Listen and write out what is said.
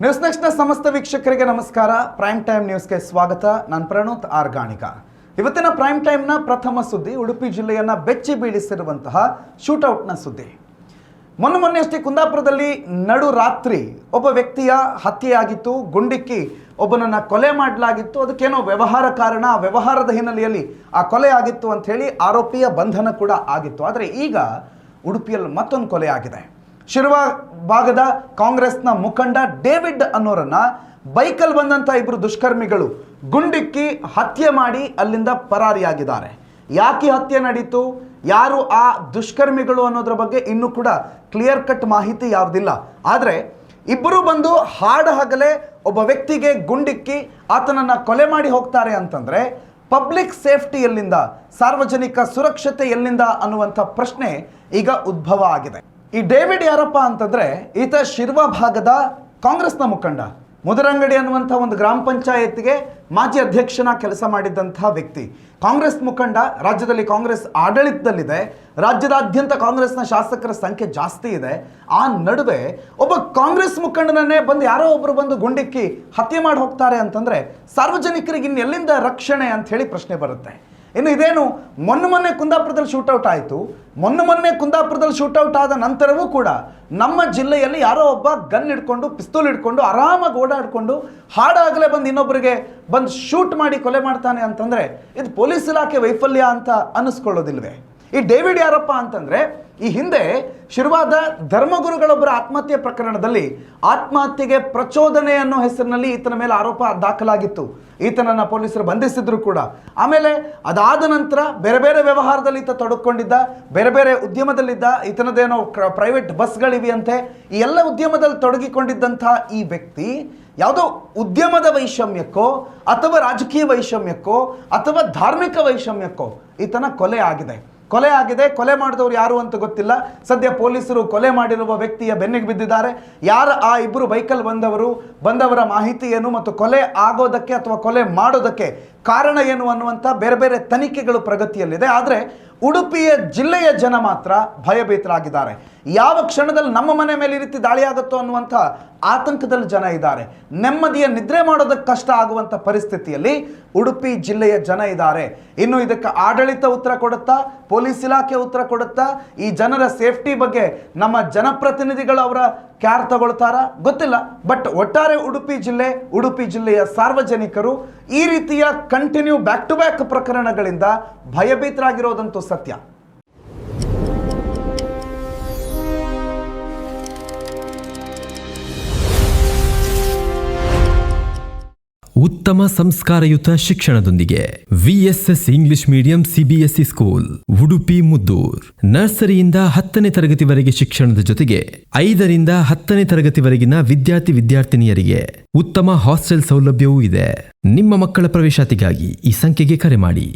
News ನೆಕ್ಸ್ಟ್ನ ಸಮಸ್ತ ವೀಕ್ಷಕರಿಗೆ ನಮಸ್ಕಾರ. ಪ್ರೈಮ್ ಟೈಮ್ ನ್ಯೂಸ್ಗೆ ಸ್ವಾಗತ. ನಾನು ಪ್ರಣೋತ್ ಆರ್ಗಾಣಿಕ. ಇವತ್ತಿನ ಪ್ರೈಮ್ ಟೈಮ್ನ ಪ್ರಥಮ ಸುದ್ದಿ ಉಡುಪಿ ಜಿಲ್ಲೆಯನ್ನ ಬೆಚ್ಚಿ ಬೀಳಿಸಿರುವಂತಹ ಶೂಟೌಟ್ನ ಸುದ್ದಿ. ಮೊನ್ನೆಯಷ್ಟೇ ಕುಂದಾಪುರದಲ್ಲಿ ನಡು ರಾತ್ರಿ ಒಬ್ಬ ವ್ಯಕ್ತಿಯ ಹತ್ಯೆಯಾಗಿತ್ತು. ಗುಂಡಿಕ್ಕಿ ಒಬ್ಬನನ್ನ ಕೊಲೆ ಮಾಡಲಾಗಿತ್ತು. ಅದಕ್ಕೇನೋ ವ್ಯವಹಾರ ಕಾರಣ, ಆ ವ್ಯವಹಾರದ ಹಿನ್ನೆಲೆಯಲ್ಲಿ ಆ ಕೊಲೆ ಆಗಿತ್ತು ಅಂತ ಹೇಳಿ ಆರೋಪಿಯ ಬಂಧನ ಕೂಡ ಆಗಿತ್ತು. ಆದರೆ ಈಗ ಉಡುಪಿಯಲ್ಲಿ ಮತ್ತೊಂದು ಕೊಲೆ ಆಗಿದೆ. ಶಿರ್ವ ಭಾಗದ ಕಾಂಗ್ರೆಸ್ನ ಮುಖಂಡ ಡೇವಿಡ್ ಅನ್ನೋರನ್ನ ಬೈಕಲ್ಲಿ ಬಂದಂಥ ಇಬ್ಬರು ದುಷ್ಕರ್ಮಿಗಳು ಗುಂಡಿಕ್ಕಿ ಹತ್ಯೆ ಮಾಡಿ ಅಲ್ಲಿಂದ ಪರಾರಿಯಾಗಿದ್ದಾರೆ. ಯಾಕೆ ಹತ್ಯೆ ನಡೀತು, ಯಾರು ಆ ದುಷ್ಕರ್ಮಿಗಳು ಅನ್ನೋದ್ರ ಬಗ್ಗೆ ಇನ್ನೂ ಕೂಡ ಕ್ಲಿಯರ್ ಕಟ್ ಮಾಹಿತಿ ಯಾವುದಿಲ್ಲ. ಆದರೆ ಇಬ್ಬರು ಬಂದು ಹಾಡ ಹಗಲೇ ಒಬ್ಬ ವ್ಯಕ್ತಿಗೆ ಗುಂಡಿಕ್ಕಿ ಆತನನ್ನು ಕೊಲೆ ಮಾಡಿ ಹೋಗ್ತಾರೆ ಅಂತಂದರೆ ಪಬ್ಲಿಕ್ ಸೇಫ್ಟಿ ಎಲ್ಲಿಂದ, ಸಾರ್ವಜನಿಕ ಸುರಕ್ಷತೆ ಎಲ್ಲಿಂದ ಅನ್ನುವಂಥ ಪ್ರಶ್ನೆ ಈಗ ಉದ್ಭವ ಆಗಿದೆ. ಈ ಡೇವಿಡ್ ಯಾರಪ್ಪ ಅಂತಂದ್ರೆ ಈತ ಶಿರ್ವ ಭಾಗದ ಕಾಂಗ್ರೆಸ್ನ ಮುಖಂಡ. ಮುದರಂಗಡಿ ಅನ್ನುವಂಥ ಒಂದು ಗ್ರಾಮ ಪಂಚಾಯತ್ಗೆ ಮಾಜಿ ಅಧ್ಯಕ್ಷನ ಕೆಲಸ ಮಾಡಿದ್ದಂತಹ ವ್ಯಕ್ತಿ. ಕಾಂಗ್ರೆಸ್ ಮುಖಂಡ. ರಾಜ್ಯದಲ್ಲಿ ಕಾಂಗ್ರೆಸ್ ಆಡಳಿತದಲ್ಲಿದೆ. ರಾಜ್ಯದಾದ್ಯಂತ ಕಾಂಗ್ರೆಸ್ನ ಶಾಸಕರ ಸಂಖ್ಯೆ ಜಾಸ್ತಿ ಇದೆ. ಆ ನಡುವೆ ಒಬ್ಬ ಕಾಂಗ್ರೆಸ್ ಮುಖಂಡನನ್ನೇ ಬಂದು ಯಾರೋ ಒಬ್ಬರು ಬಂದು ಗುಂಡಿಕ್ಕಿ ಹತ್ಯೆ ಮಾಡಿ ಹೋಗ್ತಾರೆ ಅಂತಂದ್ರೆ ಸಾರ್ವಜನಿಕರಿಗೆ ಇನ್ನೆಲ್ಲಿಂದ ರಕ್ಷಣೆ ಅಂತ ಹೇಳಿ ಪ್ರಶ್ನೆ ಬರುತ್ತೆ. ಇನ್ನು ಇದೇನು ಮೊನ್ನೆ ಕುಂದಾಪುರದಲ್ಲಿ ಶೂಟೌಟ್ ಆಯಿತು. ಮೊನ್ನೆ ಕುಂದಾಪುರದಲ್ಲಿ ಶೂಟೌಟ್ ಆದ ನಂತರವೂ ಕೂಡ ನಮ್ಮ ಜಿಲ್ಲೆಯಲ್ಲಿ ಯಾರೋ ಒಬ್ಬ ಗನ್ ಹಿಡ್ಕೊಂಡು, ಪಿಸ್ತೂಲ್ ಹಿಡ್ಕೊಂಡು ಆರಾಮಾಗಿ ಓಡಾಡಿಕೊಂಡು ಹಾಡಾಗಲೇ ಬಂದು ಇನ್ನೊಬ್ಬರಿಗೆ ಬಂದು ಶೂಟ್ ಮಾಡಿ ಕೊಲೆ ಮಾಡ್ತಾನೆ ಅಂತಂದರೆ ಇದು ಪೊಲೀಸ್ ಇಲಾಖೆ ವೈಫಲ್ಯ ಅಂತ ಅನ್ನಿಸ್ಕೊಳ್ಳೋದಿಲ್ವೇ? ಈ ಡೇವಿಡ್ ಯಾರಪ್ಪ ಅಂತಂದರೆ ಈ ಹಿಂದೆ ಶಿರ್ವಾದ ಧರ್ಮಗುರುಗಳೊಬ್ಬರ ಆತ್ಮಹತ್ಯೆ ಪ್ರಕರಣದಲ್ಲಿ ಆತ್ಮಹತ್ಯೆಗೆ ಪ್ರಚೋದನೆ ಅನ್ನೋ ಹೆಸರಿನಲ್ಲಿ ಈತನ ಮೇಲೆ ಆರೋಪ ದಾಖಲಾಗಿತ್ತು. ಈತನನ್ನು ಪೊಲೀಸರು ಬಂಧಿಸಿದ್ರು ಕೂಡ. ಆಮೇಲೆ ಅದಾದ ನಂತರ ಬೇರೆ ಬೇರೆ ವ್ಯವಹಾರದಲ್ಲಿ ಈತ ತೊಡಕೊಂಡಿದ್ದ, ಬೇರೆ ಬೇರೆ ಉದ್ಯಮದಲ್ಲಿದ್ದ. ಈತನದೇನೋ ಪ್ರೈವೇಟ್ ಬಸ್ಗಳಿವೆಯಂತೆ. ಈ ಎಲ್ಲ ಉದ್ಯಮದಲ್ಲಿ ತೊಡಗಿಕೊಂಡಿದ್ದಂಥ ಈ ವ್ಯಕ್ತಿ ಯಾವುದೋ ಉದ್ಯಮದ ವೈಷಮ್ಯಕ್ಕೋ ಅಥವಾ ರಾಜಕೀಯ ವೈಷಮ್ಯಕ್ಕೋ ಅಥವಾ ಧಾರ್ಮಿಕ ವೈಷಮ್ಯಕ್ಕೋ ಈತನ ಕೊಲೆ ಆಗಿದೆ. ಕೊಲೆ ಮಾಡಿದವರು ಯಾರು ಅಂತ ಗೊತ್ತಿಲ್ಲ. ಸದ್ಯ ಪೊಲೀಸರು ಕೊಲೆ ಮಾಡಿರುವ ವ್ಯಕ್ತಿಯ ಬೆನ್ನಿಗೆ ಬಿದ್ದಿದ್ದಾರೆ. ಯಾರು ಆ ಇಬ್ಬರು ಬೈಕಲ್ಲಿ ಬಂದವರ ಮಾಹಿತಿ ಏನು ಮತ್ತು ಕೊಲೆ ಆಗೋದಕ್ಕೆ ಅಥವಾ ಕೊಲೆ ಮಾಡೋದಕ್ಕೆ ಕಾರಣ ಏನು ಅನ್ನುವಂಥ ಬೇರೆ ಬೇರೆ ತನಿಖೆಗಳು ಪ್ರಗತಿಯಲ್ಲಿದೆ. ಆದರೆ ಉಡುಪಿಯ ಜಿಲ್ಲೆಯ ಜನ ಮಾತ್ರ ಭಯಭೀತರಾಗಿದ್ದಾರೆ. ಯಾವ ಕ್ಷಣದಲ್ಲಿ ನಮ್ಮ ಮನೆ ಮೇಲೆ ಈ ರೀತಿ ದಾಳಿ ಆಗುತ್ತೋ ಅನ್ನುವಂಥ ಆತಂಕದಲ್ಲಿ ಜನ ಇದ್ದಾರೆ. ನೆಮ್ಮದಿಯ ನಿದ್ರೆ ಮಾಡೋದಕ್ಕೆ ಕಷ್ಟ ಆಗುವಂಥ ಪರಿಸ್ಥಿತಿಯಲ್ಲಿ ಉಡುಪಿ ಜಿಲ್ಲೆಯ ಜನ ಇದ್ದಾರೆ. ಇನ್ನು ಇದಕ್ಕೆ ಆಡಳಿತ ಉತ್ತರ ಕೊಡುತ್ತಾ, ಪೊಲೀಸ್ ಇಲಾಖೆ ಉತ್ತರ ಕೊಡುತ್ತಾ, ಈ ಜನರ ಸೇಫ್ಟಿ ಬಗ್ಗೆ ನಮ್ಮ ಜನಪ್ರತಿನಿಧಿಗಳು ಅವರ ಕ್ಯಾರ್ ತಗೊಳ್ತಾರ ಗೊತ್ತಿಲ್ಲ. ಬಟ್ ಒಟ್ಟಾರೆ ಉಡುಪಿ ಜಿಲ್ಲೆಯ ಸಾರ್ವಜನಿಕರು ಈ ರೀತಿಯ ಕಂಟಿನ್ಯೂ ಬ್ಯಾಕ್ ಟು ಬ್ಯಾಕ್ ಪ್ರಕರಣಗಳಿಂದ ಭಯಭೀತರಾಗಿರೋದಂತೂ ಸತ್ಯ. ಉತ್ತಮ ಸಂಸ್ಕಾರಯುತ ಶಿಕ್ಷಣದೊಂದಿಗೆ VSS English medium CBSE school Udupi Muddur. ನರ್ಸರಿಯಿಂದ 10ನೇ ತರಗತಿವರೆಗೆ ಶಿಕ್ಷಣದ ಜೊತೆಗೆ 5ರಿಂದ 10ನೇ ತರಗತಿವರೆಗಿನ ವಿದ್ಯಾರ್ಥಿನಿಯರಿಗೆ ಉತ್ತಮ ಹಾಸ್ಟೆಲ್ ಸೌಲಭ್ಯವೂ ಇದೆ. ನಿಮ್ಮ ಮಕ್ಕಳ ಪ್ರವೇಶಾತಿಗಾಗಿ ಈ ಸಂಖ್ಯೆಗೆ ಕರೆ ಮಾಡಿ.